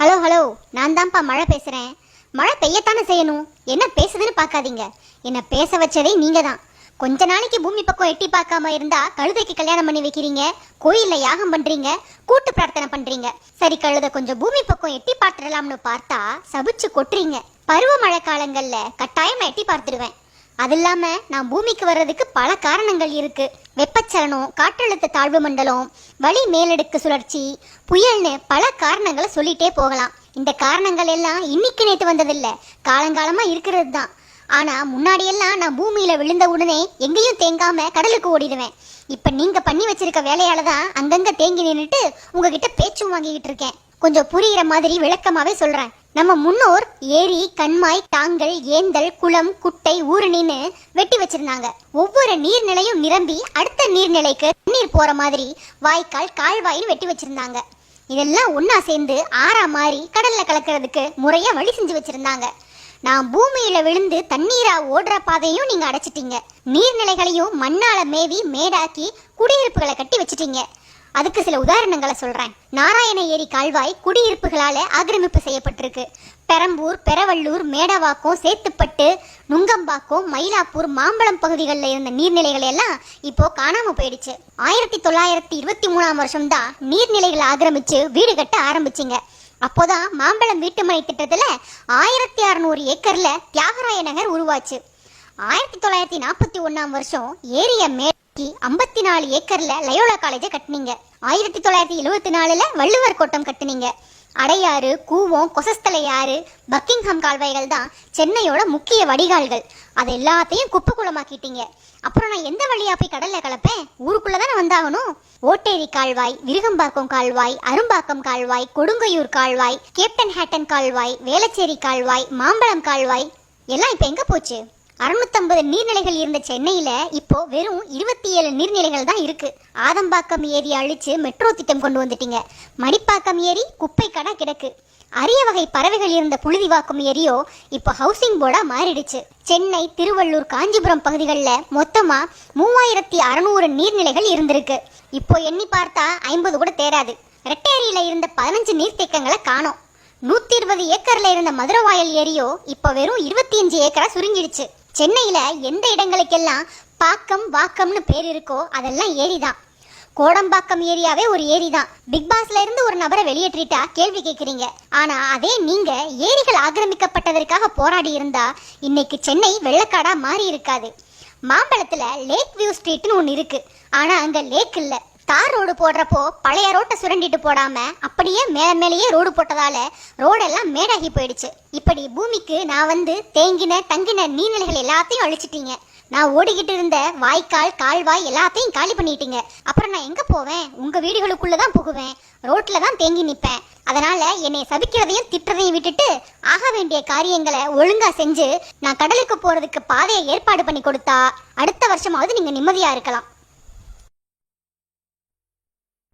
Hello hello, நான் தான்ப்பா மழை பேசுகிறேன். மழை பெய்யத்தானே செய்யணும். என்ன பேசுதுன்னு பார்க்காதீங்க. என்ன பேச வச்சதே நீங்கள் தான். கொஞ்ச நாளைக்கு பூமி பக்கம் எட்டி பார்க்காம இருந்தா கழுதைக்கு கல்யாணம் பண்ணி வைக்கிறீங்க, கோயிலில் யாகம் பண்ணுறீங்க, கூட்டு பிரார்த்தனை பண்ணுறீங்க. சரி, கழுதை கொஞ்சம் பூமி பக்கம் எட்டி பார்த்துடலாம்னு பார்த்தா சபிச்சு கொட்டுறீங்க. பருவ மழை காலங்களில் கட்டாயம் எட்டி பார்த்துடுவேன். அது இல்லாம நான் பூமிக்கு வர்றதுக்கு பல காரணங்கள் இருக்கு. வெப்பச்சலனம், காற்றழுத்த தாழ்வு மண்டலம், வளி மேலடுக்கு சுழற்சி, புயல்னு பல காரணங்களை சொல்லிட்டே போகலாம். இந்த காரணங்கள் எல்லாம் இன்னைக்கு நேற்று வந்ததில்ல, காலங்காலமா இருக்கிறது தான். ஆனா முன்னாடியெல்லாம் நான் பூமியில விழுந்த உடனே எங்கேயும் தேங்காம கடலுக்கு ஓடிடுவேன். இப்ப நீங்க பண்ணி வச்சிருக்க வேலையால தான் அங்கங்க தேங்கி நின்றுட்டு உங்ககிட்ட பேச்சும் வாங்கிக்கிட்டு இருக்கேன். கொஞ்சம் புரியுற மாதிரி விளக்கமாவே சொல்றேன். நம்ம முன்னோர் ஏரி, கண்மாய், தாங்கல், ஏந்தல், குளம், குட்டை, ஊருணின்னு வெட்டி வச்சிருந்தாங்க. ஒவ்வொரு நீர்நிலையும் நிரம்பி அடுத்த நீர்நிலைக்கு தண்ணீர் போற மாதிரி வாய்க்கால், கால்வாயின்னு வெட்டி வச்சிருந்தாங்க. இதெல்லாம் ஒன்னா சேர்ந்து ஆறா மாறி கடல்ல கலக்கிறதுக்கு முறையா வழி செஞ்சு வச்சிருந்தாங்க. நான் பூமியில விழுந்து தண்ணீரா ஓடுற பாதையும் நீங்க அடைச்சிட்டீங்க. நீர்நிலைகளையும் மண்ணால மேவி மேடாக்கி குடியிருப்புகளை கட்டி வச்சிட்டீங்க. அதுக்கு சில உதாரணங்களை சொல்றேன். நாராயண ஏரி கால்வாய் குடியிருப்புகளால ஆக்கிரமிப்பு செய்யப்பட்டிருக்கு. பெரம்பூர், பெரவள்ளூர், மேடவாக்கம், சேத்துப்பட்டு, நுங்கம்பாக்கம், மயிலாப்பூர், மாம்பழம் பகுதிகளில் இருந்த நீர்நிலைகள் எல்லாம் இப்போ காணாம போயிடுச்சு. 1923ஆம் வருஷம் தான் நீர்நிலைகளை ஆக்கிரமிச்சு வீடு கட்ட ஆரம்பிச்சிங்க. அப்போதான் மாம்பழம் வீட்டுமனை திட்டத்துல 1600 ஏக்கர்ல தியாகராய நகர் உருவாச்சு. 1941ஆம் வருஷம் ஏரிய 54 ஏக்கர்ல லயோலா காலேஜை கட்டினீங்க. 1974ல வள்ளுவர் கோட்டம் கட்டினீங்க. அடையாறு, கூவம், கொசஸ்தலை ஆறு, பக்கிங்ஹாம் கால்வாய்கள் தான் சென்னையோட முக்கிய வடிகால்கள். அது எல்லாத்தையும் குப்பை குளமாக்கிட்டீங்க. அப்புறம் நான் எந்த வழியா போய் கடல்ல கலப்பேன்? ஊருக்குள்ளதானே வந்தாகணும். ஓட்டேரி கால்வாய், விருகம்பாக்கம் கால்வாய், அரும்பாக்கம் கால்வாய், கொடுங்கையூர் கால்வாய், கேப்டன் ஹேட்டன் கால்வாய், வேளச்சேரி கால்வாய், மாம்பழம் கால்வாய் எல்லாம் இப்ப எங்க போச்சு? 650 நீர்நிலைகள் இருந்த சென்னையில இப்போ வெறும் 27 நீர்நிலைகள் தான் இருக்கு. ஆதம்பாக்கம் ஏரி அழிச்சு மெட்ரோ திட்டம் கொண்டு வந்துட்டீங்க. மடிப்பாக்கம் ஏரி குப்பை கடா கிடக்கு. அரிய வகை பறவைகள் இருந்த புழுதிவாக்கம் ஏரியோ இப்போ ஹவுசிங் போர்டா மாறிடுச்சு. சென்னை, திருவள்ளூர், காஞ்சிபுரம் பகுதிகளில் மொத்தமா 3600 நீர்நிலைகள் இருந்திருக்கு. இப்போ எண்ணி பார்த்தா 50 கூட தேராது. ரெட்டேரியில இருந்த 15 நீர்த்தேக்கங்களை காணோம். 120 ஏக்கர்ல இருந்த மதுரவாயல் ஏரியோ இப்போ வெறும் 25 ஏக்கரா சுருங்கிடுச்சு. சென்னையில எந்த இடங்களுக்கெல்லாம் பாக்கம், வாக்கம்னு பேர் இருக்கோ அதெல்லாம் ஏரி தான். கோடம்பாக்கம் ஏரியாவே ஒரு ஏரி தான். பிக் பாஸ்ல இருந்து ஒரு நபரை வெளியேற்றிட்டா கேள்வி கேட்குறீங்க. ஆனா அதே நீங்க ஏரிகள் ஆக்கிரமிக்கப்பட்டதற்காக போராடி இருந்தா இன்னைக்கு சென்னை வெள்ளக்காடா மாறி இருக்காது. மாம்பழத்துல லேக் வியூ ஸ்ட்ரீட்னு ஒன்று இருக்கு. ஆனா அங்க லேக் இல்ல. தார் ரோடு போடுறப்போ பழைய ரோட்டை சுரண்டிட்டு போடாம அப்படியே மேலேயே ரோடு போட்டதால ரோடெல்லாம் மேடாகி போயிடுச்சு. இப்படி பூமிக்கு நான் வந்து தேங்கின தங்கின நீர்நிலைகள் எல்லாத்தையும் அழிச்சிட்டீங்க. நான் ஓடிக்கிட்டு இருந்த வாய்க்கால், கால்வாய் எல்லாத்தையும் காலி பண்ணிட்டீங்க. அப்புறம் நான் எங்க போவேன்? உங்க வீடுகளுக்குள்ளதான் புகுவேன், ரோட்ல தான் தேங்கி நிற்பேன். அதனால என்னை சபிக்கிறதையும் திட்டுறதையும் விட்டுட்டு ஆக வேண்டிய காரியங்களை ஒழுங்கா செஞ்சு நான் கடலுக்கு போறதுக்கு பாதையை ஏற்பாடு பண்ணி கொடுத்தா அடுத்த வருஷமாவது நீங்க நிம்மதியா இருக்கலாம்.